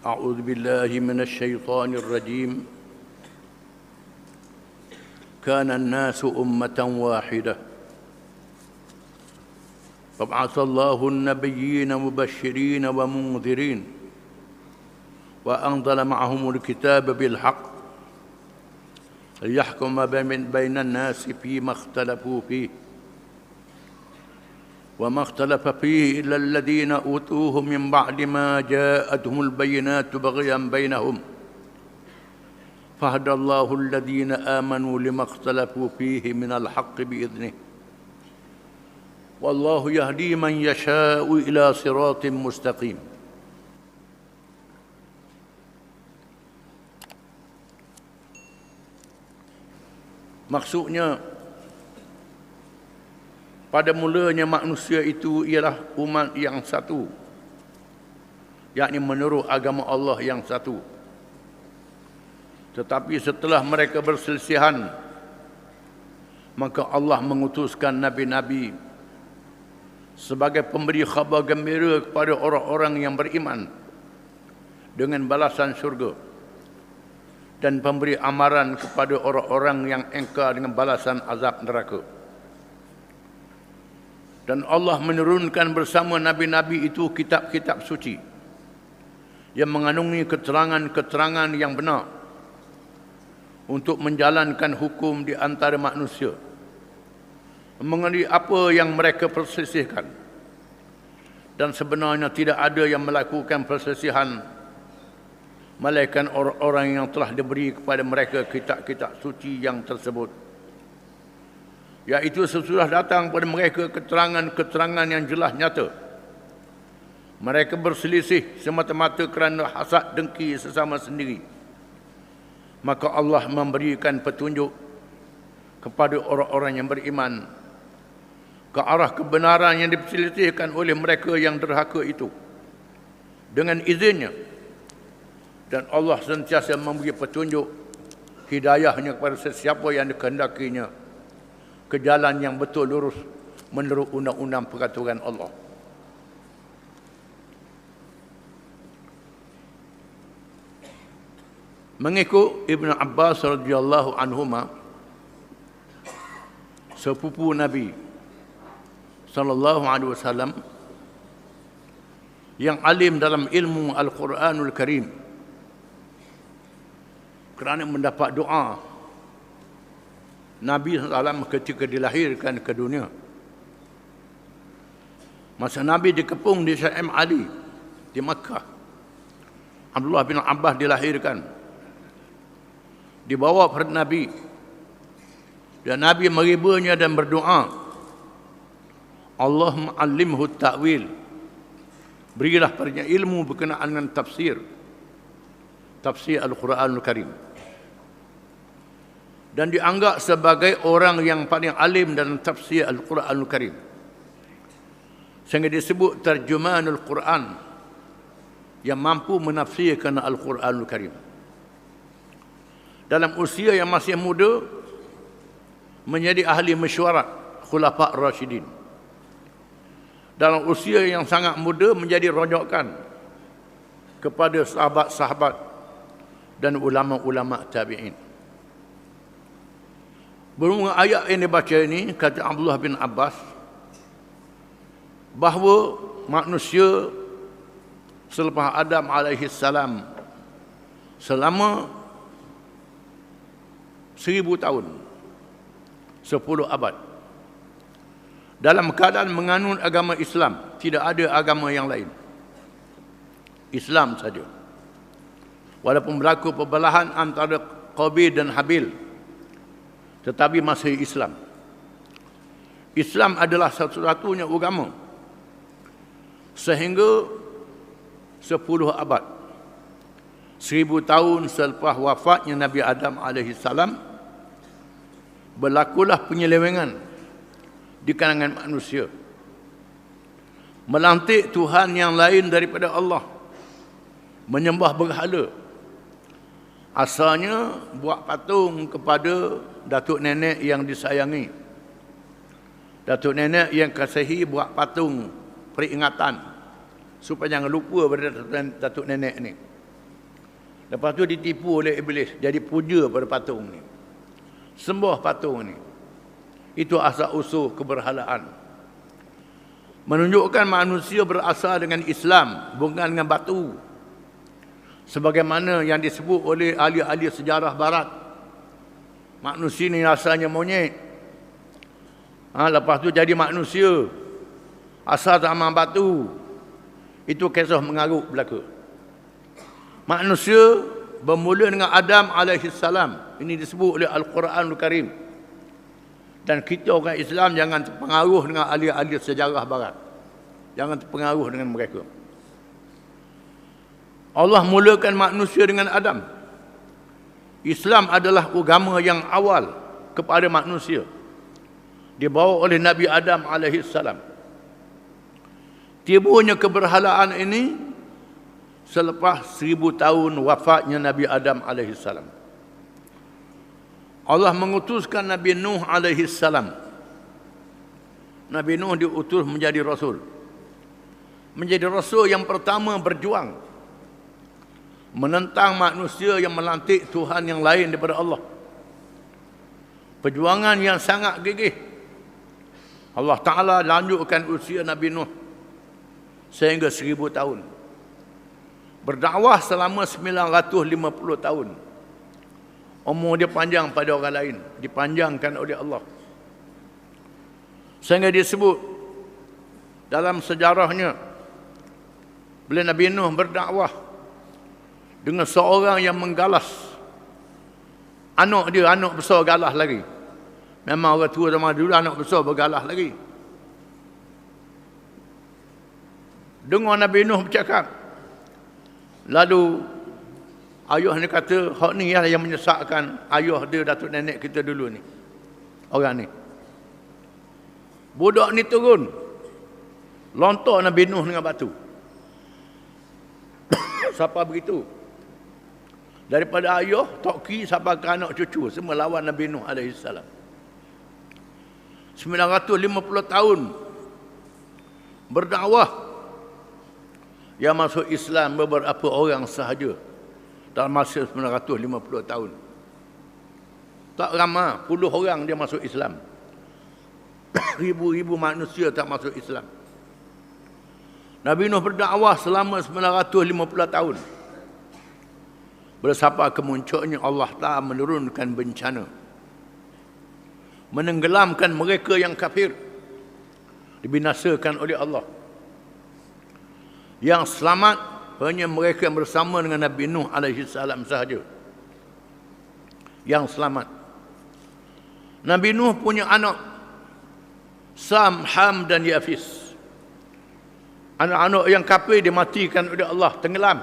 أعوذ بالله من الشيطان الرجيم كان الناس أمة واحدة فبعث الله النبيين مبشرين ومنذرين وأنزل معهم الكتاب بالحق ليحكم بين الناس فيما اختلفوا فيه وما اختلف فيه إلا الذين أوتوه من بعد ما جاءتهم البينات بغيا بينهم فهدى الله الذين آمنوا لما اختلفوا فيه من الحق بإذنه والله يهدي من يشاء إلى صراط مستقيم. Maksudnya, pada mulanya manusia itu ialah umat yang satu, yakni menurut agama Allah yang satu. Tetapi setelah mereka berselisihan, maka Allah mengutuskan nabi-nabi sebagai pemberi khabar gembira kepada orang-orang yang beriman dengan balasan syurga dan pemberi amaran kepada orang-orang yang engkar dengan balasan azab neraka. Dan Allah menurunkan bersama nabi-nabi itu kitab-kitab suci yang mengandungi keterangan-keterangan yang benar untuk menjalankan hukum di antara manusia mengenai apa yang mereka perselisihkan. Dan sebenarnya tidak ada yang melakukan perselisihan melainkan orang-orang yang telah diberi kepada mereka kitab-kitab suci yang tersebut, iaitu sesudah datang pada mereka keterangan-keterangan yang jelas nyata. Mereka berselisih semata-mata kerana hasad dengki sesama sendiri. Maka Allah memberikan petunjuk kepada orang-orang yang beriman ke arah kebenaran yang diperselisihkan oleh mereka yang derhaka itu dengan izinnya. Dan Allah sentiasa memberi petunjuk hidayahnya kepada sesiapa yang dikehendakinya ke jalan yang betul lurus menurut undang-undang peraturan Allah. Mengikut Ibn Abbas radhiyallahu anhuma, sepupu Nabi sallallahu alaihi wasallam yang alim dalam ilmu Al-Quranul Karim, kerana mendapat doa Nabi SAW ketika dilahirkan ke dunia. Masa Nabi dikepung di Syaim Ali di Makkah, Abdullah bin Abbas dilahirkan, dibawa pada Nabi, dan Nabi meribanya dan berdoa, Allahumma allimhu ta'wil, berilah padanya ilmu berkenaan dengan tafsir Al-Quranul Karim. Dan dianggap sebagai orang yang paling alim dalam tafsir Al-Quranul Karim, sehingga disebut terjemahanul Quran, yang mampu menafsirkan Al-Quranul Karim. Dalam usia yang masih muda, menjadi ahli mesyuarat Khulafa' Rasyidin. Dalam usia yang sangat muda, menjadi rojokan kepada sahabat-sahabat dan ulama-ulama tabi'in. Bermula ayat yang dibaca ini, kata Abdullah bin Abbas, bahawa manusia selepas Adam alaihi salam selama 1000 tahun, 10 abad, dalam keadaan menganut agama Islam, tidak ada agama yang lain, Islam saja. Walaupun berlaku perbelahan antara Qabil dan Habil, tetapi masih Islam. Islam adalah satu-satunya agama sehingga 10 abad, 1000 tahun selepas wafatnya Nabi Adam AS, berlakulah penyelewengan di kalangan manusia, melantik Tuhan yang lain daripada Allah, menyembah berhala. Asalnya buat patung kepada datuk nenek yang disayangi, datuk nenek yang kasihi, buat patung peringatan supaya jangan lupa pada datuk nenek ni. Lepas tu ditipu oleh iblis, jadi puja pada patung ni. Sembah patung ni. Itu asal usul keberhalaan. Menunjukkan manusia berasal dengan Islam, bukan dengan batu. Sebagaimana yang disebut oleh ahli-ahli sejarah barat. Manusia ni asalnya monyet. Lepas tu jadi manusia. Asal zaman batu. Itu kisah mengarut belaka. Manusia bermula dengan Adam alaihissalam. Ini disebut oleh Al-Quranul Karim. Dan kita orang Islam jangan terpengaruh dengan ahli-ahli sejarah barat. Jangan terpengaruh dengan mereka. Allah mulakan manusia dengan Adam. Islam adalah agama yang awal kepada manusia. Dibawa oleh Nabi Adam alaihissalam. Tibunya keberhalaan ini selepas 1000 tahun wafatnya Nabi Adam alaihissalam. Allah mengutuskan Nabi Nuh alaihissalam. Nabi Nuh diutus menjadi rasul. Menjadi rasul yang pertama berjuang menentang manusia yang melantik Tuhan yang lain daripada Allah. Perjuangan yang sangat gigih. Allah Ta'ala lanjutkan usia Nabi Nuh sehingga 1000 tahun. Berdakwah selama 950 tahun. Umur dia panjang pada orang lain, dipanjangkan oleh Allah. Sehingga disebut dalam sejarahnya, bila Nabi Nuh berdakwah dengan seorang yang menggalas. Anak dia, anak besar galas lagi. Memang orang tua zaman dulu anak besar bergalas lagi. Dengar Nabi Nuh bercakap. Lalu ayah ni kata, hak ni lah yang menyesatkan ayah dia, datuk nenek kita dulu ni. Orang ni. Budak ni turun. Lontar Nabi Nuh dengan batu. Siapa begitu? Daripada ayah, toki sampai ke anak cucu, semua lawan Nabi Nuh alaihissalam. 950 tahun berdakwah. Yang masuk Islam beberapa orang sahaja dalam masa 950 tahun. Tak ramai, puluh orang dia masuk Islam. Ribu-ribu manusia tak masuk Islam. Nabi Nuh berdakwah selama 950 tahun. Bersama kemunculnya Allah Ta'ala menurunkan bencana. Menenggelamkan mereka yang kafir. Dibinasakan oleh Allah. Yang selamat hanya mereka yang bersama dengan Nabi Nuh alaihissalam sahaja. Yang selamat. Nabi Nuh punya anak Sam, Ham dan Yafis. Anak-anak yang kafir dimatikan oleh Allah, tenggelam.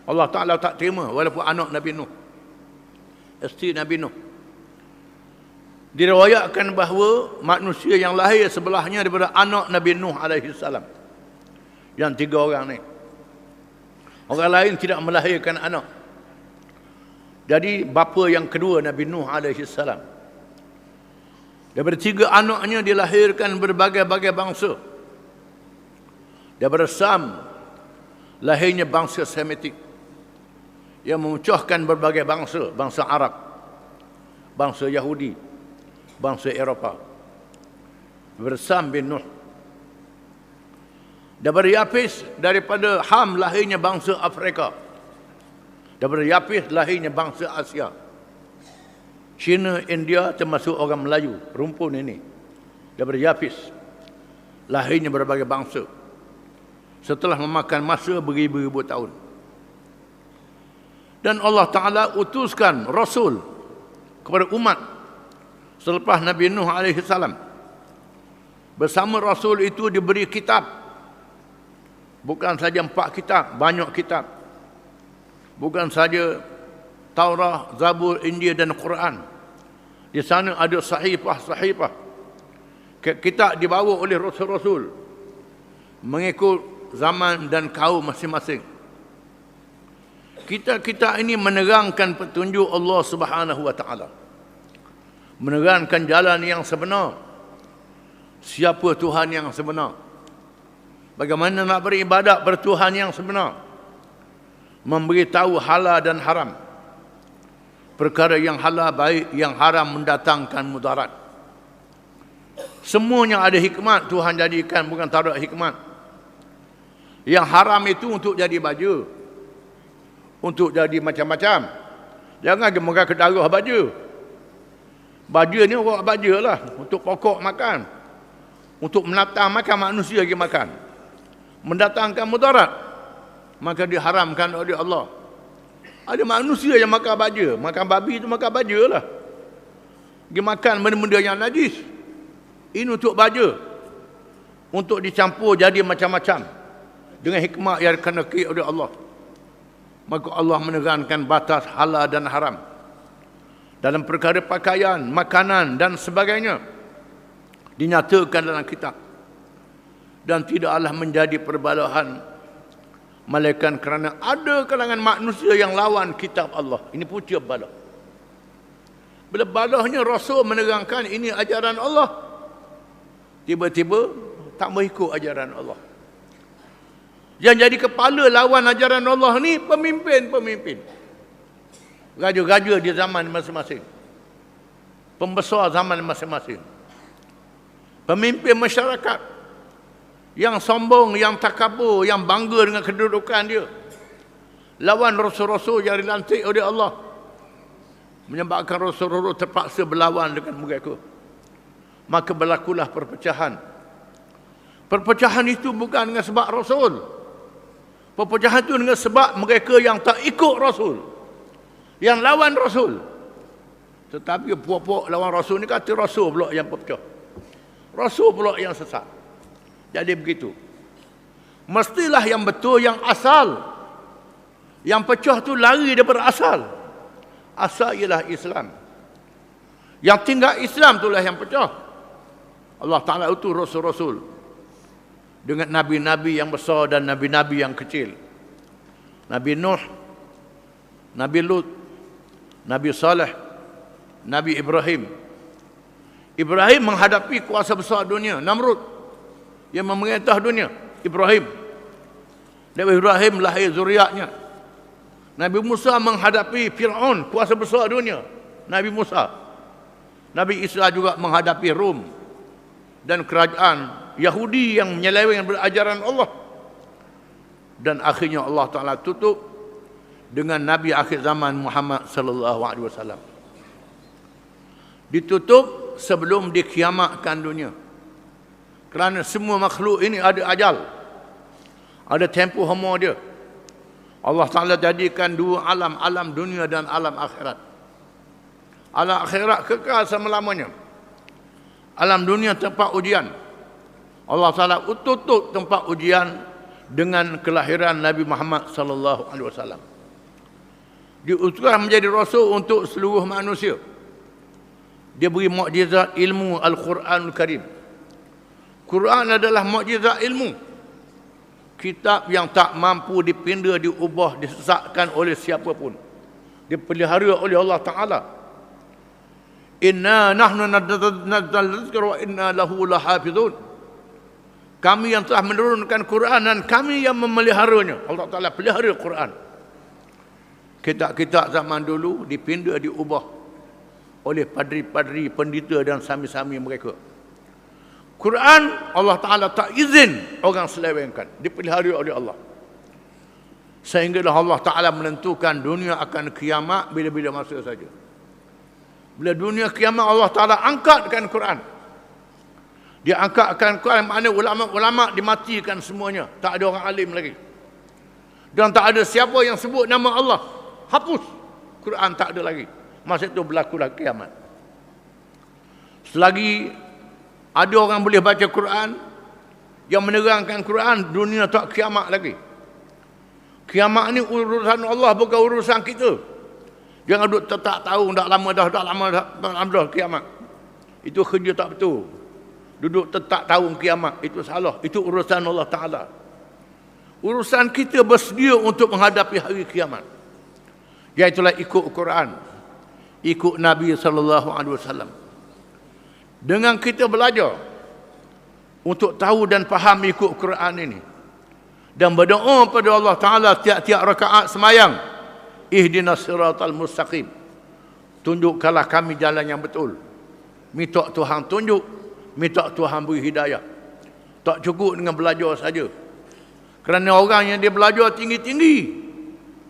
Allah Ta'ala tak terima walaupun anak Nabi Nuh. Isteri Nabi Nuh. Diriwayatkan bahawa manusia yang lahir sebelahnya daripada anak Nabi Nuh alaihissalam. Yang 3 orang ni. Orang lain tidak melahirkan anak. Jadi bapa yang kedua Nabi Nuh alaihissalam. Daripada 3 anaknya dilahirkan berbagai-bagai bangsa. Daripada Sam, lahirnya bangsa Semitik yang memecahkan berbagai bangsa. Bangsa Arab, bangsa Yahudi, bangsa Eropah. Daripada Sam bin Nuh. Daripada Yafis, daripada Ham lahirnya bangsa Afrika. Daripada Yafis lahirnya bangsa Asia. China, India termasuk orang Melayu, rumpun ini. Daripada Yafis lahirnya berbagai bangsa. Setelah memakan masa beribu-ribu tahun. Dan Allah Ta'ala utuskan Rasul kepada umat selepas Nabi Nuh alaihissalam. Bersama Rasul itu diberi kitab. Bukan saja 4 kitab, banyak kitab. Bukan saja Taurah, Zabur, Injil dan Quran. Di sana ada sahifah-sahifah. Kitab dibawa oleh Rasul-Rasul mengikut zaman dan kaum masing-masing. Kitab-kitab ini menerangkan petunjuk Allah Subhanahu wa Ta'ala. Menerangkan jalan yang sebenar. Siapa Tuhan yang sebenar. Bagaimana nak beribadat pada Tuhan yang sebenar. memberitahu halal dan haram. Perkara yang halal baik, yang haram mendatangkan mudarat. Semuanya ada hikmat, Tuhan jadikan, bukan tak ada hikmat. Yang haram itu untuk jadi baju, untuk jadi macam-macam. Jangan gemuka ke darah baju. Baju ni orang baju lah, untuk pokok makan, untuk menatang makan manusia lagi makan, mendatangkan mudarat, maka diharamkan oleh Allah. Ada manusia yang makan baja, makan babi itu makan baja lah. Dia makan benda-benda yang najis. Ini untuk baja, untuk dicampur jadi macam-macam dengan hikmah yang dikenaki oleh Allah. Maka Allah menerangkan batas halal dan haram dalam perkara pakaian, makanan dan sebagainya, dinyatakan dalam kitab. Dan tidaklah menjadi perbalahan melainkan kerana ada kalangan manusia yang lawan kitab Allah. Ini punca balah. Bila balahnya Rasul menerangkan ini ajaran Allah, tiba-tiba tak mau ikut ajaran Allah. Yang jadi kepala lawan ajaran Allah ni pemimpin-pemimpin, raja-raja di zaman masing-masing, pembesar zaman masing-masing, pemimpin masyarakat yang sombong, yang takabur, yang bangga dengan kedudukan dia, lawan rasul-rasul yang dilantik oleh Allah, menyebabkan rasul-rasul terpaksa berlawan dengan mereka. Maka berlakulah perpecahan. Perpecahan itu bukan dengan sebab rasul. Perpecahan itu dengan sebab mereka yang tak ikut rasul, yang lawan rasul. Tetapi puak-puak lawan rasul ni kata rasul pula yang pecah, rasul pula yang sesat. Jadi begitu. Mestilah yang betul, yang asal. Yang pecah tu lari daripada asal. Asal ialah Islam. Yang tinggal Islam itulah yang pecah. Allah Ta'ala utus rasul-rasul dengan nabi-nabi yang besar dan nabi-nabi yang kecil. Nabi Nuh, Nabi Lut, Nabi Saleh, Nabi Ibrahim. Ibrahim menghadapi kuasa besar dunia, Namrud, yang memerintah dunia. Ibrahim, dari Ibrahim lahir zuriatnya. Nabi Musa menghadapi Fir'aun, kuasa besar dunia, Nabi Musa. Nabi Isa juga menghadapi Rom dan kerajaan Yahudi yang menyeleweng berajaran Allah. Dan akhirnya Allah Ta'ala tutup dengan Nabi akhir zaman Muhammad sallallahu alaihi wasallam. Ditutup sebelum dikiamatkan dunia. Kerana semua makhluk ini ada ajal, ada tempoh hama dia. Allah Ta'ala jadikan dua alam, alam dunia dan alam akhirat. Alam akhirat kekal selama-lamanya. Alam dunia tempat ujian. Allah Ta'ala tutup tempat ujian dengan kelahiran Nabi Muhammad sallallahu alaihi wasallam. Diutuskan menjadi rasul untuk seluruh manusia. Dia beri mukjizat ilmu Al-Quranul Karim. Quran adalah mukjizat ilmu. Kitab yang tak mampu dipinda, diubah, disesatkan oleh siapa pun. Dipelihara oleh Allah Ta'ala. Inna nahnu nazzalna dzikra wa inna lahu lahafizun. Kami yang telah menurunkan Quran dan kami yang memeliharanya. Allah Ta'ala pelihara Quran. Kitab-kitab zaman dulu dipinda, diubah oleh padri-padri, pendeta dan sami-sami mereka. Quran Allah Ta'ala tak izin orang selewengkan, dipelihara oleh Allah. Sehinggalah Allah Ta'ala menentukan dunia akan kiamat bila-bila masa saja. Bila dunia kiamat, Allah Ta'ala angkatkan Quran. Dia angkatkan Quran, maknanya ulama-ulama dimatikan semuanya. Tak ada orang alim lagi. Dan tak ada siapa yang sebut nama Allah. Hapus. Quran tak ada lagi. Masa itu berlakulah kiamat. Selagi ada orang boleh baca Quran, yang menerangkan Quran, dunia tak kiamat lagi. Kiamat ni urusan Allah, bukan urusan kita. Jangan duduk tak tahu, dah lama dah kiamat. Itu kerja tak betul. Duduk tak tahu kiamat, itu salah. Itu urusan Allah Ta'ala. Urusan kita bersedia untuk menghadapi hari kiamat. Iaitulah ikut Quran, ikut Nabi SAW. Dengan kita belajar untuk tahu dan faham ikut Quran ini, dan berdoa pada Allah Ta'ala tiap-tiap rakaat semayang. Ihdinas siratal mustaqim. Tunjukkanlah kami jalan yang betul. Minta Tuhan tunjuk, minta Tuhan beri hidayah. Tak cukup dengan belajar saja. Kerana orang yang dia belajar tinggi-tinggi,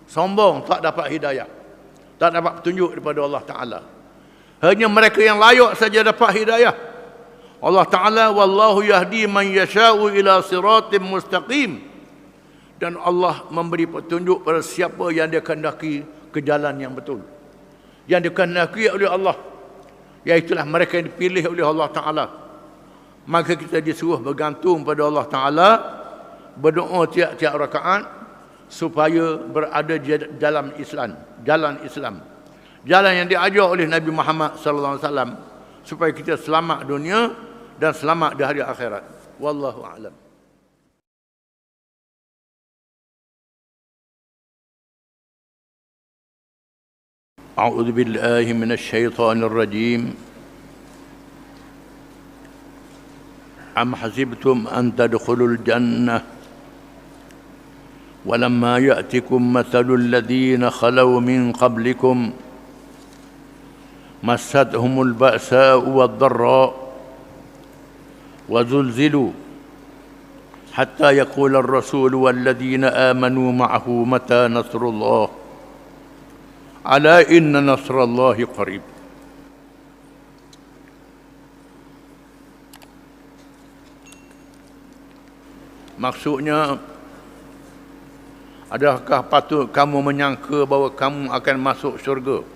sombong, tak dapat hidayah. Tak dapat petunjuk daripada Allah Ta'ala. Hanya mereka yang layak saja dapat hidayah. Allah Ta'ala, wallahu yahdi man yasha'u ila siratim mustaqim. Dan Allah memberi petunjuk pada siapa yang dia kehendaki ke jalan yang betul. Yang dikehendaki oleh Allah, iaitulah mereka yang dipilih oleh Allah Ta'ala. Maka kita disuruh bergantung pada Allah Ta'ala, berdoa tiap-tiap rakaat supaya berada di dalam Islam, jalan Islam. Jalan yang diajar oleh Nabi Muhammad sallallahu alaihi wasallam supaya kita selamat dunia dan selamat di hari akhirat. Wallahu a'lam. أعوذ بالله من الشيطان الرجيم أم حسبتم أن تدخلوا الجنة ولما يأتكم مثل الذين خلوا من قبلكم مستهم البأساء والضراء وزلزلوا حتى يقول الرسول والذين آمنوا معه متى نصر الله Ala inna nasrallahi qarib. Maksudnya, adakah patut kamu menyangka bahawa kamu akan masuk syurga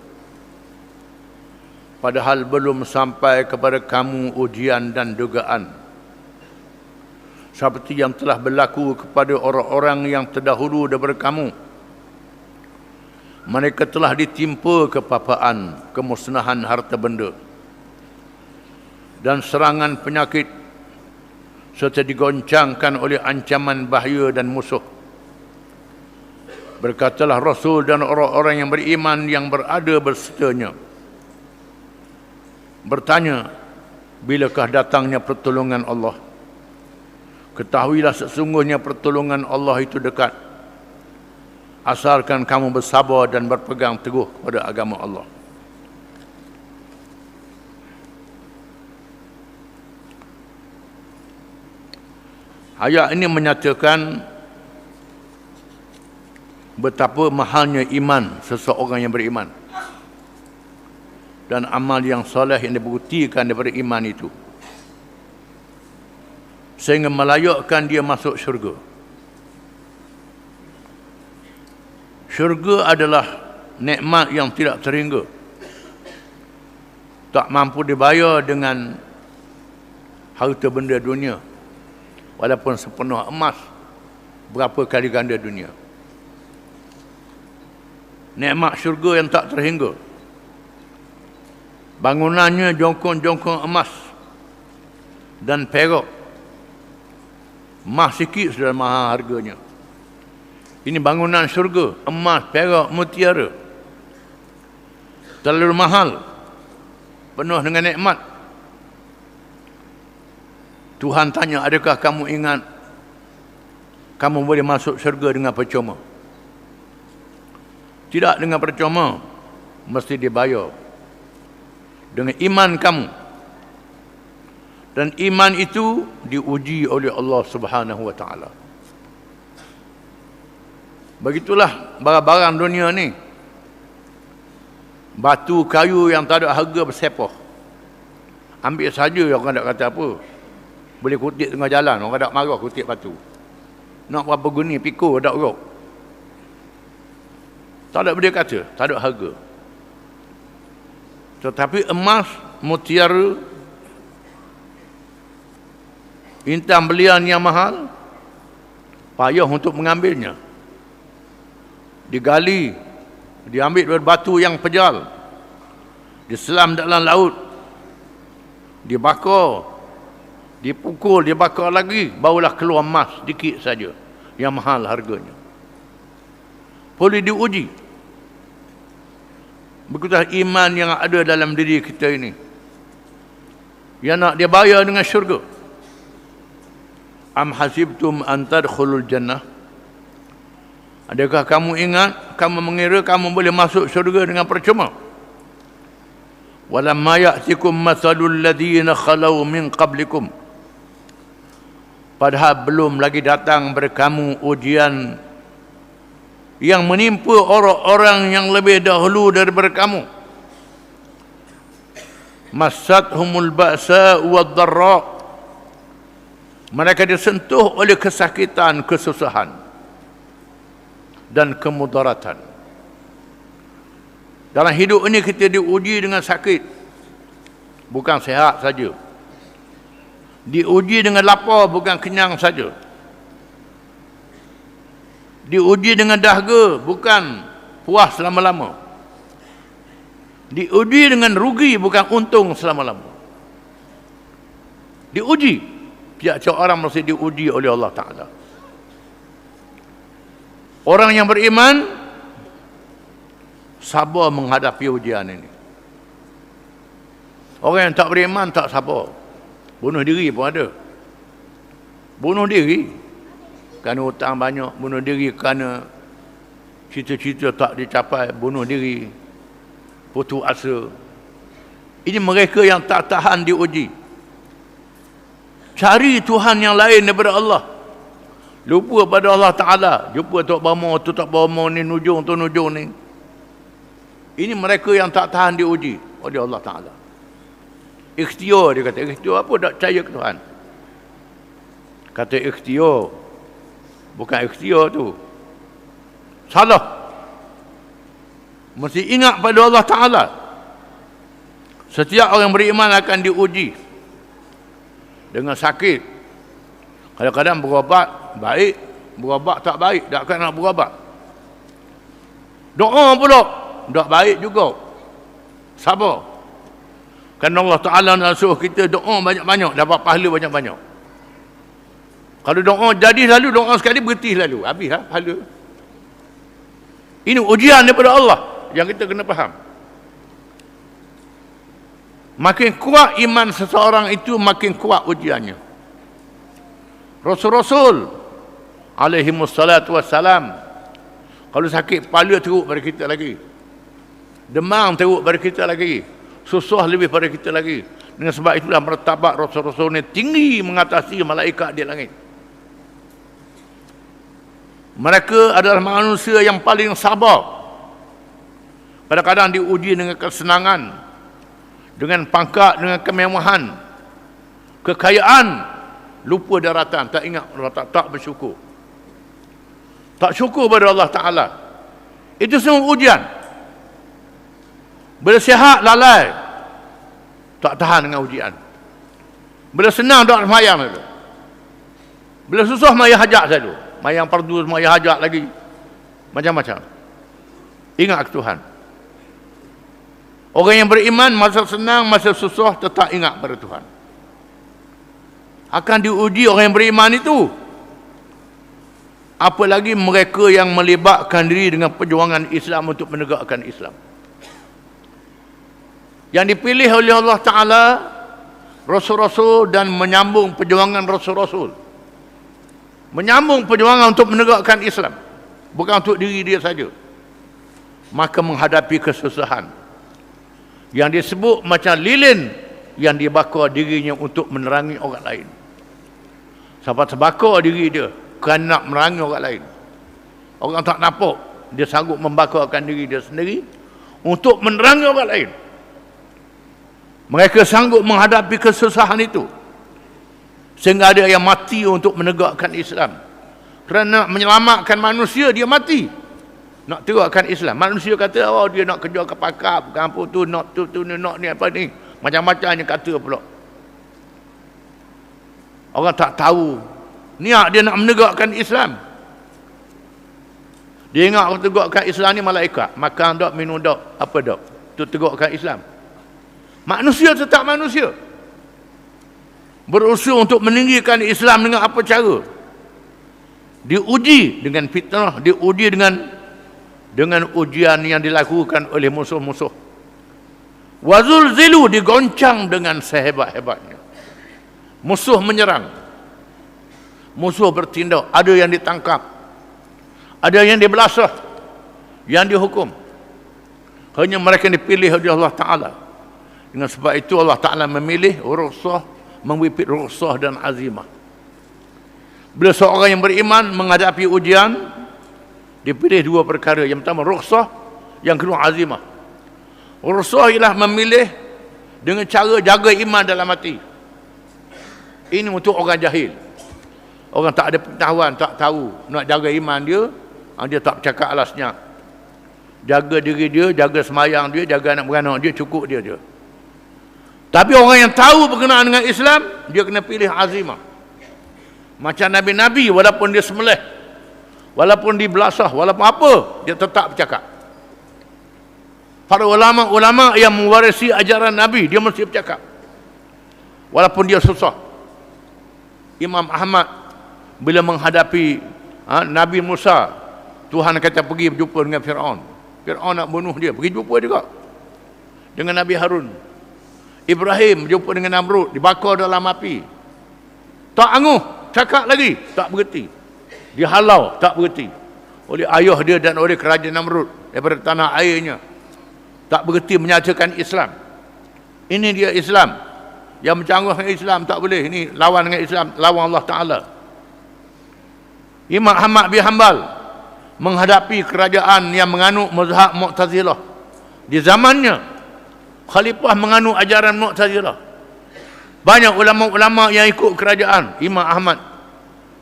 padahal belum sampai kepada kamu ujian dan dugaan seperti yang telah berlaku kepada orang-orang yang terdahulu daripada kamu? Mereka telah ditimpa kepapaan, kemusnahan harta benda dan serangan penyakit serta digoncangkan oleh ancaman bahaya dan musuh. Berkatalah Rasul dan orang-orang yang beriman yang berada bersertanya, bertanya, bilakah datangnya pertolongan Allah? Ketahuilah sesungguhnya pertolongan Allah itu dekat, asalkan kamu bersabar dan berpegang teguh pada agama Allah. Ayat ini menyatakan betapa mahalnya iman seseorang yang beriman dan amal yang soleh yang dibuktikan daripada iman itu, sehingga melayakkan dia masuk syurga. Syurga adalah nikmat yang tidak terhingga, tak mampu dibayar dengan harta benda dunia, walaupun sepenuh emas berapa kali ganda dunia. Nikmat syurga yang tak terhingga, bangunannya jongkong-jongkong emas dan perak. Emas sikit sudah mahal harganya. Ini bangunan syurga, emas, perak, mutiara. Terlalu mahal, penuh dengan nikmat. Tuhan tanya, adakah kamu ingat kamu boleh masuk syurga dengan percuma? Tidak dengan percuma, mesti dibayar dengan iman kamu. Dan iman itu diuji oleh Allah Subhanahu wa taala. Begitulah barang-barang dunia ni. Batu kayu yang tak ada harga bersepah. Ambil saja, orang tak kata apa. Boleh kutip tengah jalan, orang tak marah kutip batu. Nak berapa guni pikul tak urut. Tak ada benda kata, tak ada harga. Tetapi emas, mutiara, intan belian yang mahal, payah untuk mengambilnya. Digali, diambil dari batu yang pejal, diselam dalam laut, dibakar, dipukul, dibakar lagi, barulah keluar emas sedikit saja yang mahal harganya. Boleh diuji. Begitulah iman yang ada dalam diri kita ini, yang nak dia bayar dengan syurga. Am hasibtum an tadkhulul jannah, Adakah kamu ingat, kamu mengira kamu boleh masuk syurga dengan percuma? Walamma ya'tikum mathalul ladzina khalau min qablikum. Padahal belum lagi datang kepada kamu ujian yang menimpa orang-orang yang lebih dahulu daripada kamu. Massathumul ba'sa wad-dharra. Mereka disentuh oleh kesakitan, kesusahan dan kemudaratan. Dalam hidup ini kita diuji dengan sakit, bukan sihat saja. Diuji dengan lapar, bukan kenyang saja. Diuji dengan dahaga, bukan puas selama-lama. Diuji dengan rugi, bukan untung selama-lama. Diuji. Tiap-tiap orang mesti diuji oleh Allah Ta'ala. Orang yang beriman sabar menghadapi ujian ini. Orang yang tak beriman tak sabar. Bunuh diri pun ada. Bunuh diri kerana hutang banyak, bunuh diri kerana cita-cita tak dicapai, bunuh diri, putus asa. Ini mereka yang tak tahan diuji. Cari Tuhan yang lain daripada Allah. Lupa pada Allah Ta'ala. Jumpa Tok Bama, tu tak Bama ni, nujung tu nujung ni. Ini mereka yang tak tahan diuji oleh Allah Ta'ala. Ikhtiar, dia kata. Ikhtiar apa? Tak percaya ke Tuhan. Kata ikhtiar. Bukan ikhtiar tu. Salah. Mesti ingat pada Allah Ta'ala. Setiap orang beriman akan diuji dengan sakit. Kadang-kadang berubat baik, berubat tak baik, takkan nak berubat. Doa pula tak baik juga. Sabar. Kerana Allah Ta'ala nak suruh kita doa banyak-banyak, dapat pahala banyak-banyak. Kalau doa jadi lalu, doa sekali berhenti lalu, habislah pahala. Ini ujian daripada Allah yang kita kena faham. Makin kuat iman seseorang itu, makin kuat ujiannya. Rasul-Rasul alaihimussalatu wassalam, kalau sakit kepala teruk pada kita lagi, demam teruk pada kita lagi, susah lebih pada kita lagi. Dengan sebab itulah martabat Rasul-Rasul ini tinggi mengatasi malaikat di langit. Mereka adalah manusia yang paling sabar. Kadang-kadang diuji dengan kesenangan, dengan pangkat, dengan kemewahan, kekayaan, lupa daratan, tak ingat, tak bersyukur. Tak syukur pada Allah Ta'ala. Itu semua ujian. Bila sihat, lalai, tak tahan dengan ujian. Bila senang, tak semayang dulu. Bila susah, maya hajat dulu. Mayang fardu, maya hajat lagi. Macam-macam. Ingat ke Tuhan. Orang yang beriman, masa senang, masa susah, tetap ingat pada Tuhan. Akan diuji orang yang beriman itu. Apalagi mereka yang melibatkan diri dengan perjuangan Islam untuk menegakkan Islam. Yang dipilih oleh Allah Ta'ala, Rasul-Rasul, dan menyambung perjuangan Rasul-Rasul. Menyambung perjuangan untuk menegakkan Islam. Bukan untuk diri dia saja. Maka menghadapi kesusahan yang disebut macam lilin yang dibakar dirinya untuk menerangi orang lain. Sampai terbakar diri dia kerana nak menerangi orang lain. Orang tak nampak, dia sanggup membakarkan diri dia sendiri untuk menerangi orang lain. Mereka sanggup menghadapi kesusahan itu, sehingga ada yang mati untuk menegakkan Islam. Kerana menyelamatkan manusia, dia mati nak tegakkan Islam. Manusia kata, oh dia nak kerja ke pakar, bukan apa tu, nak tu nak ni, apa ni, macam-macam yang kata pula. Orang tak tahu niat dia nak menegakkan Islam. Dia ingat orang tegakkan Islam ni malaikat, makan tak, minum tak, apa tak, tu tegakkan Islam. Manusia tetap manusia, berusaha untuk meninggikan Islam dengan apa cara? Diuji dengan fitnah, diuji dengan ujian yang dilakukan oleh musuh-musuh. Wazulzilu, digoncang dengan sehebat-hebatnya. Musuh menyerang, musuh bertindak, ada yang ditangkap, Ada yang dibelasah, yang dihukum. Hanya mereka yang dipilih oleh Allah Ta'ala. Dengan sebab itu Allah Ta'ala memilih rukhsah, mengwipit rukhsah dan azimah. Bila seorang yang beriman menghadapi ujian, dipilih dua perkara. Yang pertama rukhsah, yang kedua azimah. Rukhsah ialah memilih dengan cara jaga iman dalam hati. Ini untuk orang jahil. Orang tak ada pengetahuan, tak tahu nak jaga iman dia, dia tak bercakap alasnya. Jaga diri dia, jaga semayang dia, jaga anak beranak dia, cukup dia je. Tapi orang yang tahu berkenaan dengan Islam, dia kena pilih azimah. Macam Nabi-Nabi, walaupun dia sembelih, walaupun dibelasah, walaupun apa, dia tetap bercakap. Para ulama-ulama yang mewarisi ajaran Nabi, dia mesti bercakap. Walaupun dia susah. Imam Ahmad, bila menghadapi Nabi Musa, Tuhan kata pergi berjumpa dengan Fir'aun. Fir'aun nak bunuh dia, pergi jumpa juga dengan Nabi Harun. Ibrahim berjumpa dengan Namrud, dibakar dalam api. Tak angguh, cakap lagi, tak berhenti. Dihalau, tak berhenti. Oleh ayah dia dan oleh kerajaan Namrud daripada tanah airnya. Tak berhenti menyatakan Islam. Ini dia Islam. Yang bercanggah dengan Islam tak boleh. Ini lawan dengan Islam, lawan Allah Ta'ala. Imam Ahmad bin Hanbal menghadapi kerajaan yang menganut mazhab Mu'tazilah. Di zamannya, khalifah menganut ajaran Mu'tazilah. Banyak ulama-ulama yang ikut kerajaan. Imam Ahmad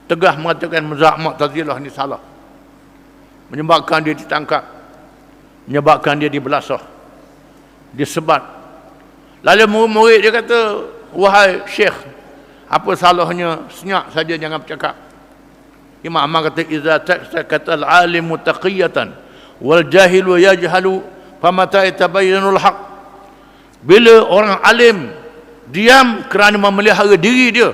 tegas mengatakan mazhab Mu'tazilah ni salah. Menyebabkan dia ditangkap, menyebabkan dia dibelasah, disebat. Lalu murid-murid dia kata, wahai Syekh, apa salahnya senyap saja, jangan bercakap. Imam Ahmad kata, iza sakata al-alimu taqiyatan wal jahilu yajhalu famata yatabayyanul haq. Bila orang alim diam kerana memelihara diri dia,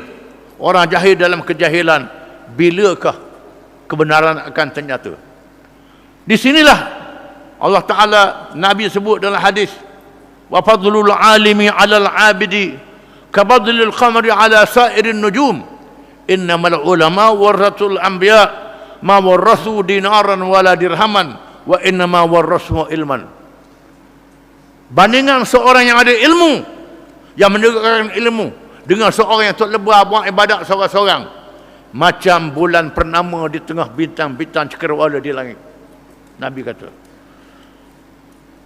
orang jahil dalam kejahilan, bilakah kebenaran akan ternyata? Di sinilah Allah Ta'ala, Nabi sebut dalam hadis, wa fadlul alimi 'alal 'abidi ka fadlil qamari 'ala sa'irin nujum. Innamal ulama warathul anbiya ma warathu dinaran wala dirhaman wa innama warathu ilman. Bandingan seorang yang ada ilmu, yang menegakkan ilmu, dengan seorang yang tak lebar buat ibadat seorang-seorang, macam bulan purnama di tengah bintang-bintang cakrawala di langit. Nabi kata,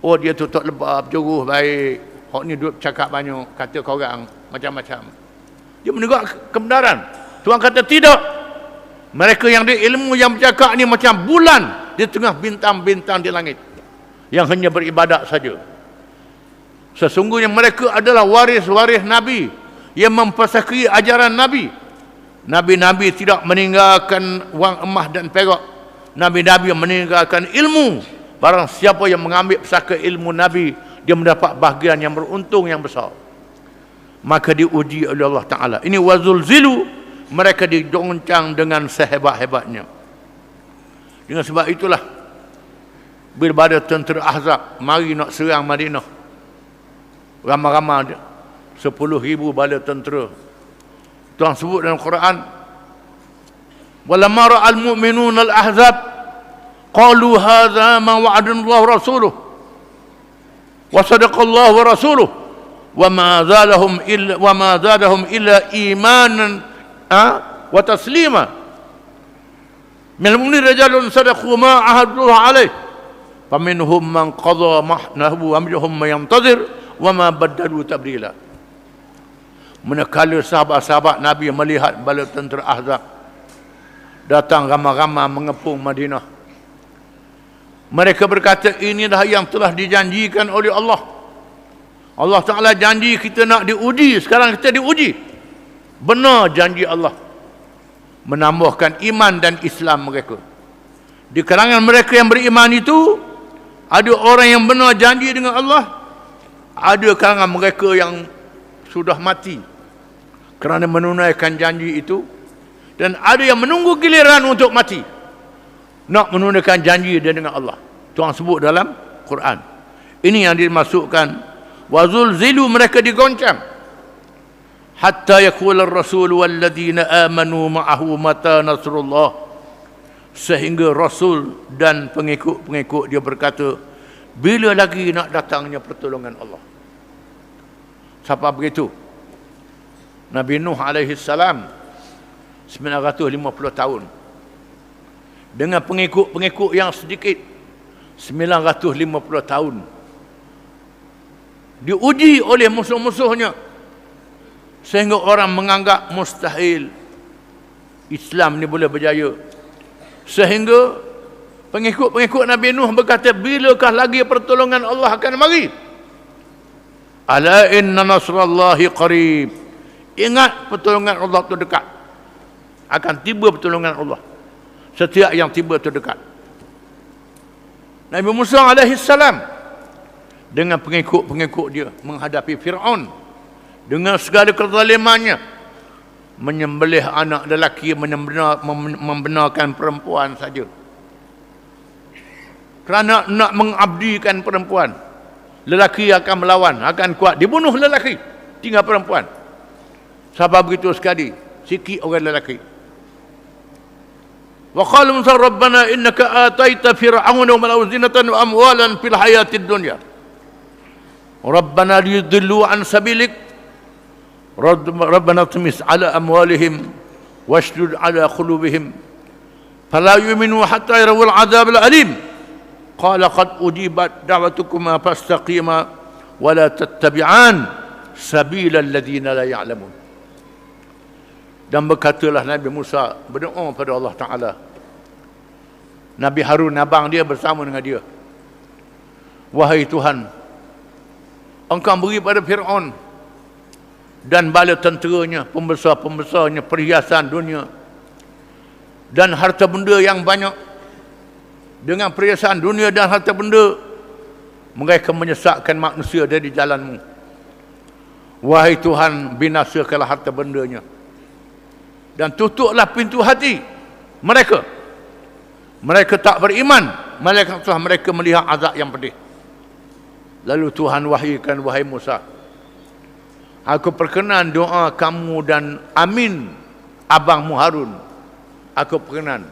oh dia tu tak lebar, berjuruh baik, hak ni duduk cakap banyak, kata korang macam-macam. Dia menegak kebenaran. Tuhan kata tidak. Mereka yang ada ilmu yang bercakap ni macam bulan di tengah bintang-bintang di langit, yang hanya beribadat saja. Sesungguhnya mereka adalah waris-waris Nabi yang mempersakri ajaran Nabi. Nabi-Nabi tidak meninggalkan wang emas dan perak. Nabi-Nabi yang meninggalkan ilmu. Barang siapa yang mengambil pesaka ilmu Nabi, dia mendapat bahagian yang beruntung yang besar. Maka diuji oleh Allah Ta'ala. Ini wazulzilu, mereka digoncang dengan sehebat-hebatnya. Dengan sebab itulah, bila ada tentera Ahzab mari nak serang Madinah, ramai-ramai 10,000 bala tentera. Tuhan sebut dalam Quran, walamma ra'al mu'minun al-ahzab qalu hadza ma wa'adana Allah rasuluh wa sadaqa Allah wa rasuluh wa ma zadahum illa imanan wa taslima. Minal mu'minin rijalun sadaqu ma ahadullah alaih faminhum man qadha mahnahu wa minhum man yantazir wa ma baddalu tabdila. Manakala sahabat-sahabat Nabi melihat bala tentera Ahzab datang ramai-ramai mengepung Madinah, mereka berkata, inilah yang telah dijanjikan oleh Allah. Allah Ta'ala janji kita nak diuji, sekarang kita diuji. Benar janji Allah menambahkan iman dan Islam mereka. Di kalangan mereka yang beriman itu, ada orang yang benar janji dengan Allah, ada kalangan mereka yang sudah mati kerana menunaikan janji itu, dan ada yang menunggu giliran untuk mati nak menunaikan janji dia dengan Allah. Tuhan sebut dalam Quran. Ini yang dimasukkan wazulzilu, mereka digoncang. Hatta yaqula ar-rasul walladzina amanu ma'ahu mata nasrullah. Sehingga Rasul dan pengikut-pengikut dia berkata, bila lagi nak datangnya pertolongan Allah? Siapa begitu? Nabi Nuh alaihi salam 950 tahun. Dengan pengikut-pengikut yang sedikit 950 tahun. Diuji oleh musuh-musuhnya sehingga orang menganggap mustahil Islam ni boleh berjaya. Sehingga pengikut-pengikut Nabi Nuh berkata, bilakah lagi pertolongan Allah akan mari? Ala inna nasrallahi qarib. Ingat, pertolongan Allah itu dekat. Akan tiba pertolongan Allah. Setiap yang tiba itu dekat. Nabi Musa alaihi salam dengan pengikut-pengikut dia menghadapi Fir'aun dengan segala kezalimannya, menyembelih anak lelaki, membenarkan perempuan saja. Kerana nak mengabdikan perempuan, lelaki akan melawan, akan kuat, dibunuh lelaki, tinggal perempuan. Sebab begitu sekali, sikit orang lelaki. Wa qala Musa rabbana innaka ataita fir'auna wa mala'ahu zinatan wa amwalan fil hayatid dunya. Rabbana liyudillu an sabilik. Rabbana tumis ala amwalihim washdud ala qulubihim fala yu'minu hatta yarawul adzab al-alim. Qala qad ujibat da'watukuma fastaqima wa la tattabi'an sabila alladhina la ya'lamun. Dan berkatalah Nabi Musa berdoa pada Allah Ta'ala. Nabi Harun, abang dia, bersama dengan dia. Wahai Tuhan, Engkau beri pada Fir'aun dan bala tenteranya, pembesar-pembesarnya, perhiasan dunia dan harta benda yang banyak. Dengan perhiasan dunia dan harta benda, mereka menyesatkan manusia dari jalan-Mu. Wahai Tuhan, binasakanlah harta bendanya dan tutuplah pintu hati mereka. Mereka tak beriman, malaikat telah mereka melihat azab yang pedih. Lalu Tuhan wahyukan, wahai Musa, aku perkenan doa kamu dan Amin, abangmu Harun. Aku perkenan,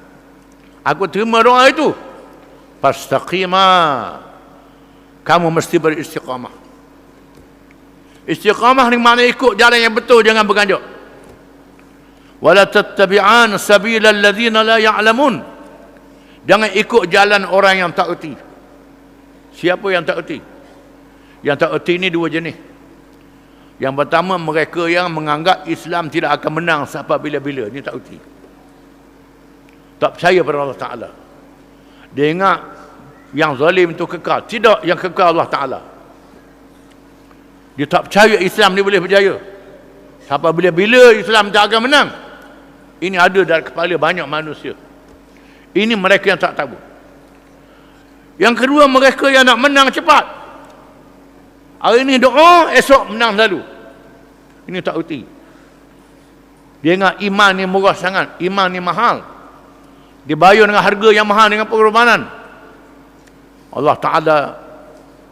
aku terima doa itu. Fastaqima, kamu mesti beristiqamah. Istiqamah ni makna ikut jalan yang betul, jangan berganjak. Wala tattabi'an sabila alladhina la ya'lamun. Jangan ikut jalan orang yang tak erti. Siapa yang tak erti? Yang tak erti ni dua jenis. Yang pertama, mereka yang menganggap Islam tidak akan menang sampai bila-bila. Ini tak erti. Tak percaya pada Allah Ta'ala. Dia ingat yang zalim itu kekal. Tidak, yang kekal Allah Ta'ala. Dia tak percaya Islam ni boleh berjaya. Sampai bila-bila Islam tak akan menang. Ini ada dalam kepala banyak manusia. Ini mereka yang tak tahu. Yang kedua, mereka yang nak menang cepat. Hari ini doa, esok menang lalu. Ini tak erti. Dia ingat iman ni murah sangat, iman ni mahal. Dibayar dengan harga yang mahal, dengan pengorbanan. Allah Ta'ala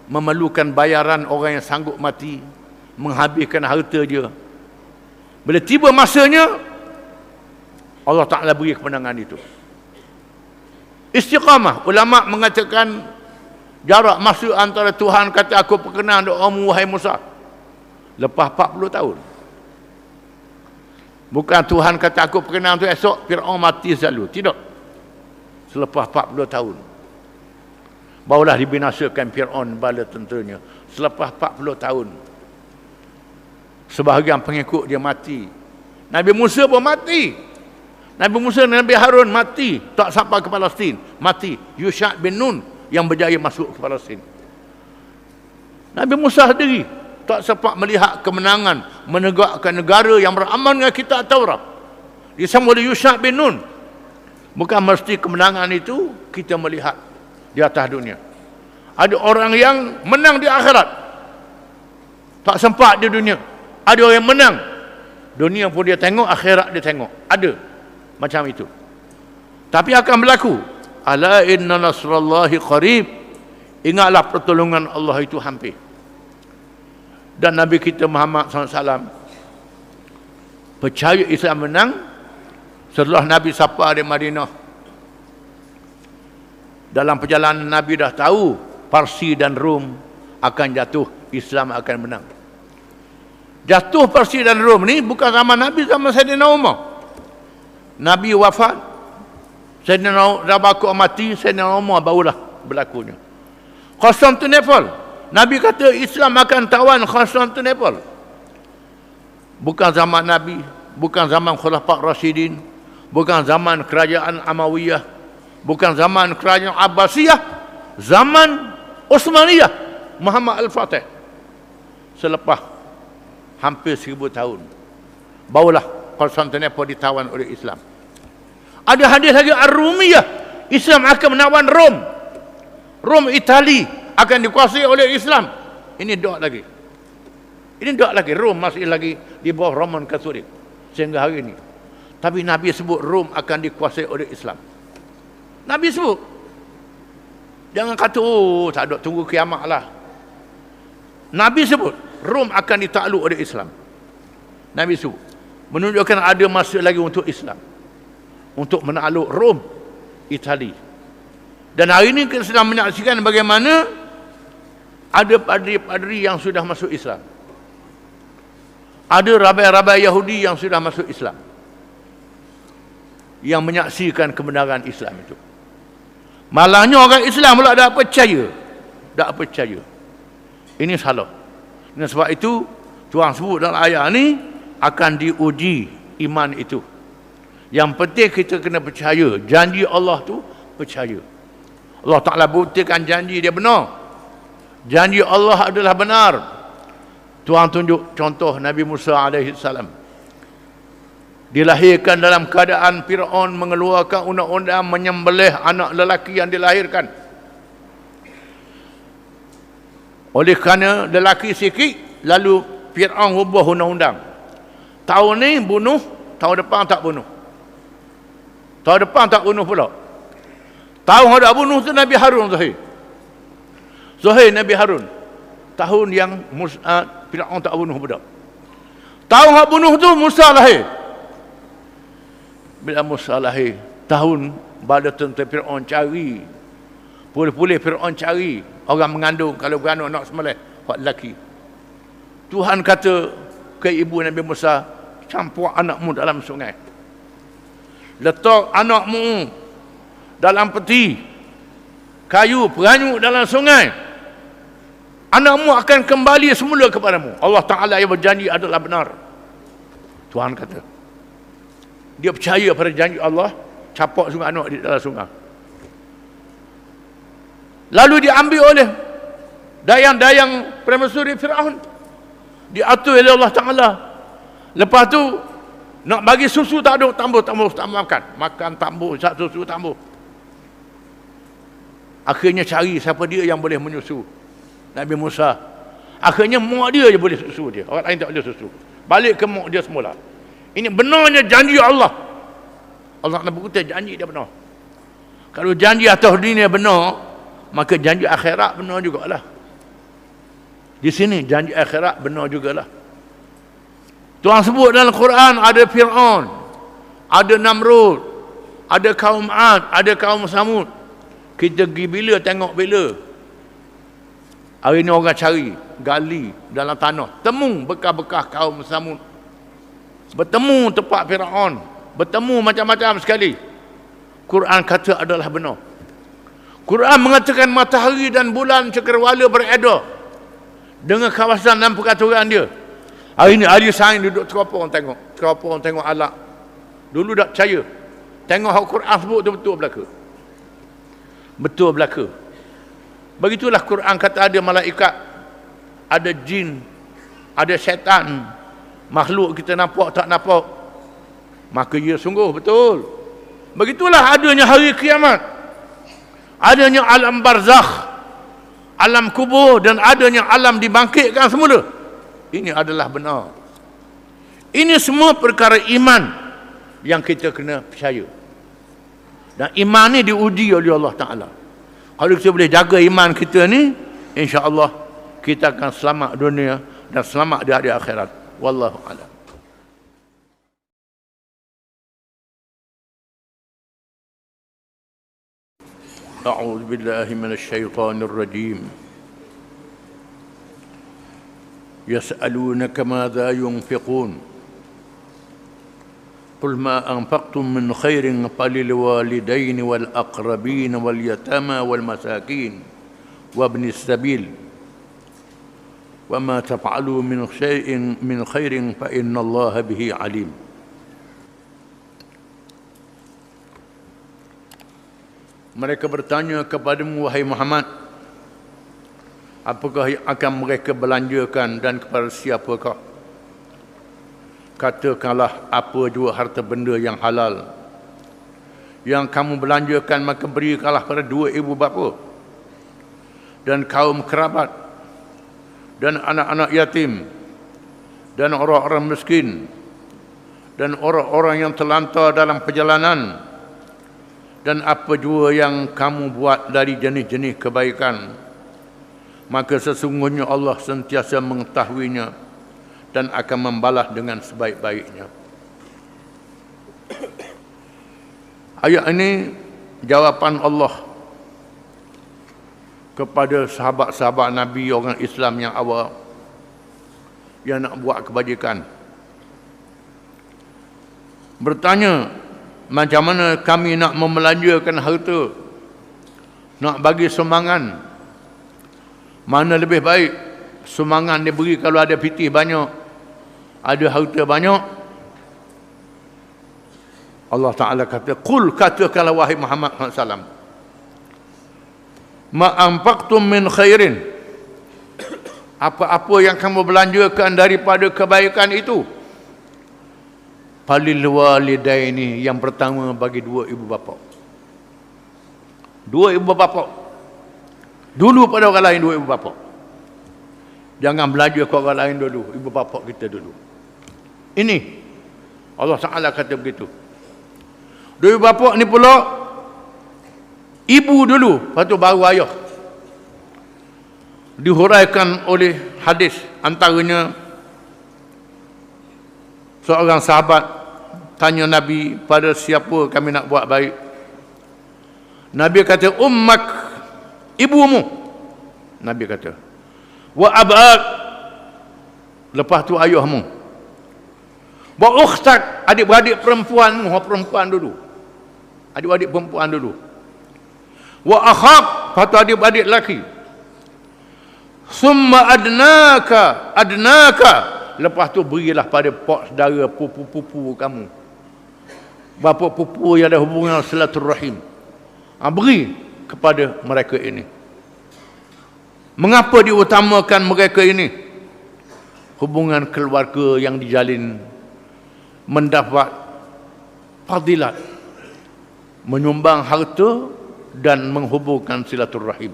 memerlukan bayaran orang yang sanggup mati, menghabiskan harta dia. Bila tiba masanya, Allah Ta'ala beri kemenangan itu. Istiqamah, ulama mengatakan jarak masa antara Tuhan kata aku perkenan doamu wahai Musa, lepas 40 tahun. Bukan Tuhan kata aku perkenan tu esok Fir'aun mati selalu. Tidak. Selepas 40 tahun barulah dibinasakan Fir'aun bala tenteranya. Selepas 40 tahun sebahagian pengikut dia mati. Nabi Musa pun mati. Nabi Musa dan Nabi Harun mati, tak sampai ke Palestin, mati. Yusha' bin Nun yang berjaya masuk ke Palestin. Nabi Musa sendiri tak sempat melihat kemenangan menegakkan negara yang beraman dengan kitab Taurat. Disambung oleh Yusha' bin Nun. Bukan mesti kemenangan itu kita melihat di atas dunia. Ada orang yang menang di akhirat, tak sempat di dunia. Ada orang yang menang, dunia pun dia tengok, akhirat dia tengok. Ada macam itu. Tapi akan berlaku. Ala inna nasrallahi qarib. Ingatlah pertolongan Allah itu hampir. Dan Nabi kita Muhammad SAW percaya Islam menang setelah Nabi sapa di Madinah. Dalam perjalanan Nabi dah tahu Parsi dan Rom akan jatuh, Islam akan menang. Jatuh Parsi dan Rom ni bukan zaman Nabi, zaman Sayyidina Umar. Nabi wafat, Sayyidina Abu Bakar mati, Sayyidina Umar barulah berlakunya. Konstantinopel, Nabi kata Islam akan tawan Konstantinopel. Bukan zaman Nabi, bukan zaman Khulafa' Rasyidin, bukan zaman kerajaan Amawiyah, bukan zaman kerajaan Abbasiyah, zaman Utsmaniyah, Muhammad Al-Fatih. Selepas hampir 1000 tahun, barulah Konstantinopel ditawan oleh Islam. Ada hadis lagi Ar-Rumiyah, Islam akan menawan Rom. Rom Itali akan dikuasai oleh Islam. Ini doa lagi. Ini doa lagi. Rom masih lagi di bawah Roman Katolik sehingga hari ini. Tapi Nabi sebut Rom akan dikuasai oleh Islam. Nabi sebut. Jangan kata, oh tak ada, tunggu kiamat lah. Nabi sebut Rom akan ditakluk oleh Islam. Nabi sebut. Menunjukkan ada masa lagi untuk Islam, untuk menakluk Rom Itali. Dan hari ini kita sedang menyaksikan bagaimana ada padri-padri yang sudah masuk Islam. Ada rabai-rabai Yahudi yang sudah masuk Islam, yang menyaksikan kebenaran Islam itu. Malahnya orang Islam pula tak percaya. Tak percaya. Ini salah. Dan sebab itu Tuhan sebut dalam ayat ni akan diuji iman itu. Yang penting kita kena percaya janji Allah tu, percaya. Allah Ta'ala buktikan janji dia benar. Janji Allah adalah benar. Tuhan tunjuk contoh Nabi Musa AS. Dilahirkan dalam keadaan Fir'aun mengeluarkan undang-undang menyembelih anak lelaki yang dilahirkan. Oleh kerana lelaki sikit, lalu Fir'aun ubah undang-undang. Tahun ni bunuh, tahun depan tak bunuh. Tahun depan tak bunuh pula. Tahun ada bunuh tu Nabi Harun Zuhair. Zuhair Nabi Harun. Tahun yang Fir'aun tak bunuh budak. Tahun yang bunuh tu Musa lahir. Bila Musa lahir, tahun bala tentera Fir'aun cari. Pulih-pulih Fir'aun cari orang mengandung, kalau beranak nak sembelih buat lelaki. Tuhan kata ke ibu Nabi Musa, campur anakmu dalam sungai. Letak anakmu dalam peti kayu, peranyuk dalam sungai. Anakmu akan kembali semula kepadamu. Allah Ta'ala yang berjanji adalah benar. Tuhan kata. Dia percaya pada janji Allah, capak sungai anak di dalam sungai. Lalu diambil oleh dayang-dayang permaisuri Fir'aun. Diatur oleh Allah Ta'ala. Lepas tu nak bagi susu tak ada, tambah makan. Makan tambah, susu tambah. Akhirnya cari siapa dia yang boleh menyusu. Nabi Musa. Akhirnya mak dia je boleh susu dia. Orang lain tak boleh susu. Balik ke mak dia semula. Ini benarnya janji Allah. Allah nak berkata janji dia benar. Kalau janji atas dunia benar, maka janji akhirat benar jugalah. Di sini janji akhirat benar jugalah. Tuhan sebut dalam Quran ada Fir'aun, ada Namrud, ada kaum Ad, ada kaum Samud. Kita pergi bila tengok bila. Hari ini orang cari, gali dalam tanah, temu bekas-bekas kaum Samud. Bertemu tempat Fir'aun, bertemu macam-macam sekali. Quran kata adalah benar. Quran mengatakan matahari dan bulan cakrawala beredar dengan kawasan dan peraturan dia. Hari ini ahli sains duduk teropong tengok alat. Dulu tak percaya. Tengok Al-Quran sebut tu betul belaka. Betul belaka. Begitulah Quran kata ada malaikat, ada jin, ada syaitan. Makhluk kita nampak tak nampak, maka ia sungguh betul. Begitulah adanya hari kiamat, adanya alam barzakh, alam kubur, dan adanya alam dibangkitkan semula. Ini adalah benar. Ini semua perkara iman yang kita kena percaya. Dan iman ni diuji oleh Allah Ta'ala. Kalau kita boleh jaga iman kita ni, insya-Allah kita akan selamat dunia dan selamat di hari akhirat. Wallahu a'lam. أعوذ بالله من الشيطان الرجيم يسألونك ماذا ينفقون قل ما أنفقتم من خير فللوالدين والأقربين واليتامى والمساكين وابن السبيل وما تفعلوا من شيء من خير فإن الله به عليم. Mereka bertanya kepadamu, wahai Muhammad, apakah yang akan mereka belanjakan dan kepada siapakah? Katakanlah, apa jua harta benda yang halal yang kamu belanjakan, maka berikanlah pada dua ibu bapa dan kaum kerabat dan anak-anak yatim dan orang-orang miskin dan orang-orang yang terlantar dalam perjalanan, dan apa jua yang kamu buat dari jenis-jenis kebaikan, maka sesungguhnya Allah sentiasa mengetahuinya dan akan membalas dengan sebaik-baiknya. Ayat ini jawapan Allah kepada sahabat-sahabat Nabi, orang Islam yang awal yang nak buat kebajikan. Bertanya, macam mana kami nak membelanjakan harta, nak bagi sumbangan? Mana lebih baik sumbangan diberi kalau ada pitih banyak, ada harta banyak? Allah Ta'ala kata, Qul, katakanlah wahai Muhammad SAW, ma anfaqtum min khairin, apa-apa yang kamu belanjakan daripada kebaikan itu, falil walidaini, yang pertama bagi dua ibu bapa. Dua ibu bapa dulu pada orang lain, dua ibu bapa. Jangan belanja ke orang lain dulu, ibu bapa kita dulu. Ini Allah Ta'ala kata begitu. Dua ibu bapa ni pula ibu dulu, lepas tu baru ayah. Dihuraikan oleh hadis, antaranya seorang sahabat tanya Nabi, pada siapa kami nak buat baik? Nabi kata, ummak, ibumu. Nabi kata, wa abak, lepas tu ayahmu. Wa ukhtak, adik-beradik perempuanmu, perempuan dulu. Adik-beradik perempuan dulu. Wa akhak, lepas tu adik-beradik lelaki. Summa adnaka, lepas tu berilah pada pak saudara, pupu-pupu kamu, bapa pupu yang ada hubungan silaturahim. Beri kepada mereka ini. Mengapa diutamakan mereka ini? Hubungan keluarga yang dijalin mendapat fadilat, menyumbang harta dan menghubungkan silaturahim.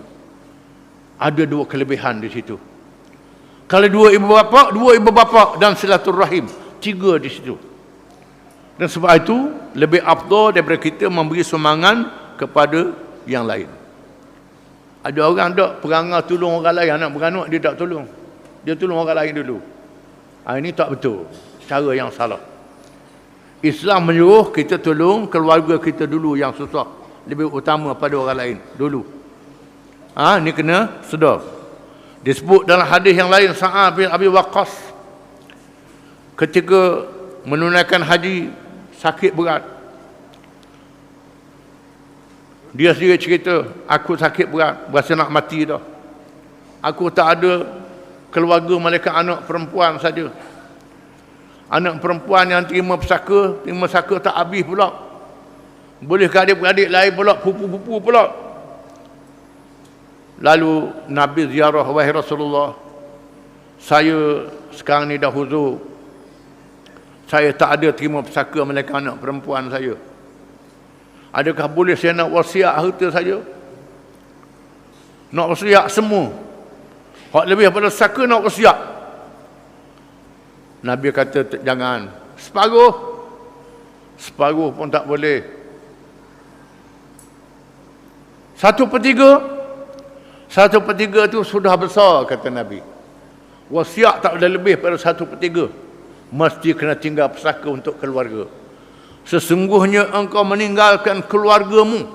Ada dua kelebihan di situ. Kalau dua ibu bapa dan silaturahim, tiga di situ. Dan sebab itu lebih afdal daripada kita memberi sumbangan kepada yang lain. Ada orang tak perangai tolong orang lain, anak beranak dia tak tolong. Dia tolong orang lain dulu. Ini tak betul. Cara yang salah. Islam menyuruh kita tolong keluarga kita dulu yang susah, lebih utama pada orang lain dulu. Ini kena sedar. Disebut dalam hadis yang lain, Sa'ad bin Abi Waqqas ketika menunaikan haji sakit berat. Dia sendiri cerita, aku sakit berat, berasa nak mati dah. Aku tak ada keluarga melainkan anak perempuan saja. Anak perempuan yang terima pesaka tak habis pula. Boleh ke adik-beradik lain pula, pupu-pupu pula. Lalu Nabi ziarah, wahai Rasulullah, saya sekarang ni dah huzur, saya tak ada terima pesaka melainkan anak perempuan saya. Adakah boleh saya nak wasiat harta saya? Nak wasiat semua. Hak lebih daripada pesaka nak wasiat. Nabi kata jangan. Separuh pun tak boleh. 1/3 itu sudah besar, kata Nabi. Wasiat tak boleh lebih pada 1/3. Mesti kena tinggal pesaka untuk keluarga. Sesungguhnya engkau meninggalkan keluargamu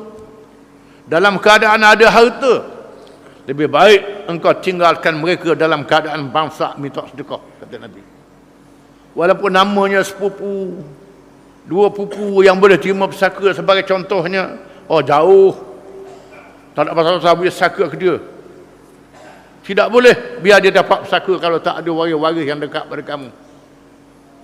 dalam keadaan ada harta, lebih baik engkau tinggalkan mereka dalam keadaan bangsa minta sedekah, kata Nabi. Walaupun namanya sepupu, dua pupu yang boleh terima pesaka sebagai contohnya, oh jauh, tak ada pasal-pasal boleh pesaka ke dia. Tidak boleh biar dia dapat pesaka kalau tak ada waris-waris yang dekat pada kamu.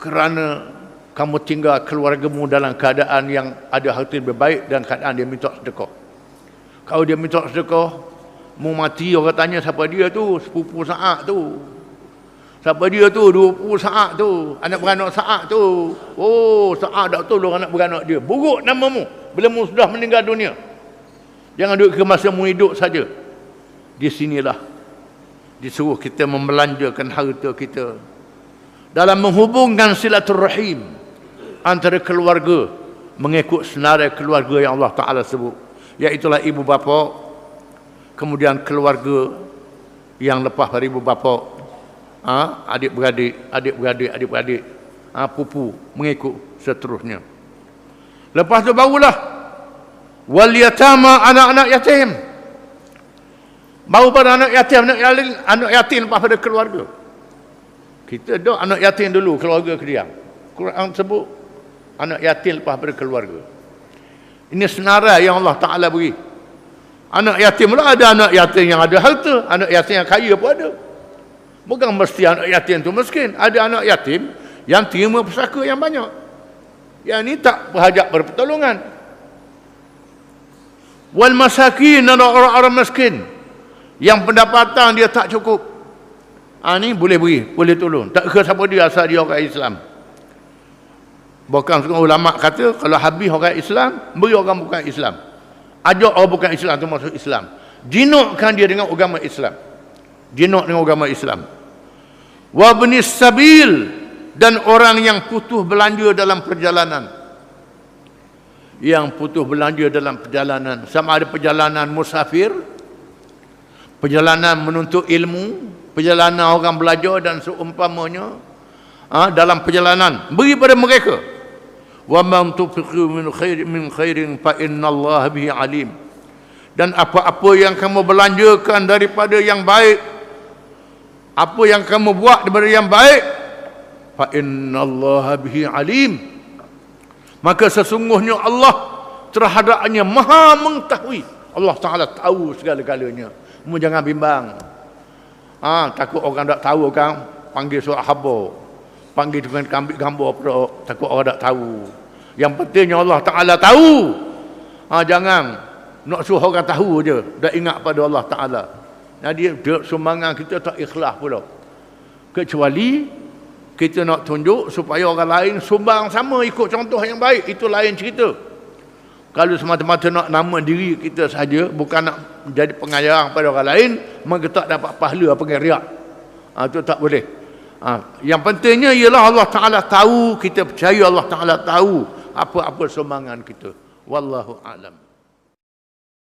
Kerana kamu tinggal keluargamu dalam keadaan yang ada harta lebih baik dan keadaan dia minta sedekah. Kalau dia minta sedekah, mu mati orang tanya siapa dia tu, sepupu Sa'ad tu. Siapa dia tu, dua pupu Sa'ad tu, anak beranak Sa'ad tu. Oh, Sa'ad tak tolong anak beranak dia. Buruk namamu bila mu sudah meninggal dunia. Jangan duduk ke masa mu hidup saja. Di sinilah disuruh kita membelanjakan harta kita dalam menghubungkan silaturrahim antara keluarga mengikut senarai keluarga yang Allah Ta'ala sebut, iaitulah ibu bapa, kemudian keluarga yang lepas dari ibu bapa, adik-beradik, pupu, mengikut seterusnya. Lepas tu barulah wal yatama, anak-anak yatim. Baru pada anak yatim lepas pada keluarga. Kita dok anak yatim dulu, keluarga kediam. Quran sebut anak yatim lepas pada keluarga. Ini senarai yang Allah Ta'ala beri. Anak yatim pula ada anak yatim yang ada harta, anak yatim yang kaya pun ada. Bukan mesti anak yatim tu miskin. Ada anak yatim yang terima pesaka yang banyak. Yang ni tak berhajat pertolongan. Wal masakin, orang-orang miskin yang pendapatan dia tak cukup. Ni boleh beri, boleh tolong. Tak kira siapa dia, asal dia orang Islam. Bahkan setengah ulama kata kalau habis orang Islam, beri orang bukan Islam. Ajak orang bukan Islam tu masuk Islam. Jinukkan dia dengan agama Islam. Jinuk dengan agama Islam. Wa ibnis sabil, dan orang yang putus belanja dalam perjalanan. Yang putus belanja dalam perjalanan, sama ada perjalanan musafir, perjalanan menuntut ilmu, perjalanan orang belajar dan seumpamanya, dalam perjalanan beri pada mereka. Wa man tufiqu min khairin fa innallaha bihi alim. Dan apa-apa yang kamu belanjakan daripada yang baik, apa yang kamu buat daripada yang baik, fa innallaha bihi alim, maka sesungguhnya Allah terhadapnya maha mengetahui. Allah Ta'ala tahu segala-galanya. Mu jangan bimbang. Takut orang tak tahu kan, panggil surat khabar, panggil dengan ambil gambar pula, takut orang tak tahu. Yang pentingnya Allah Ta'ala tahu. Jangan nak suruh orang tahu je, dah ingat pada Allah Ta'ala. Jadi sumbangan kita tak ikhlas pula. Kecuali kita nak tunjuk supaya orang lain sumbang sama, ikut contoh yang baik, itu lain cerita. Kalau semata-mata nak nama diri kita saja, bukan nak menjadi pengayang pada orang lain, maka tak dapat pahala apa riak. Itu tak boleh. Yang pentingnya ialah Allah Ta'ala tahu, kita percaya Allah Ta'ala tahu apa-apa sumbangan kita. Wallahu a'lam.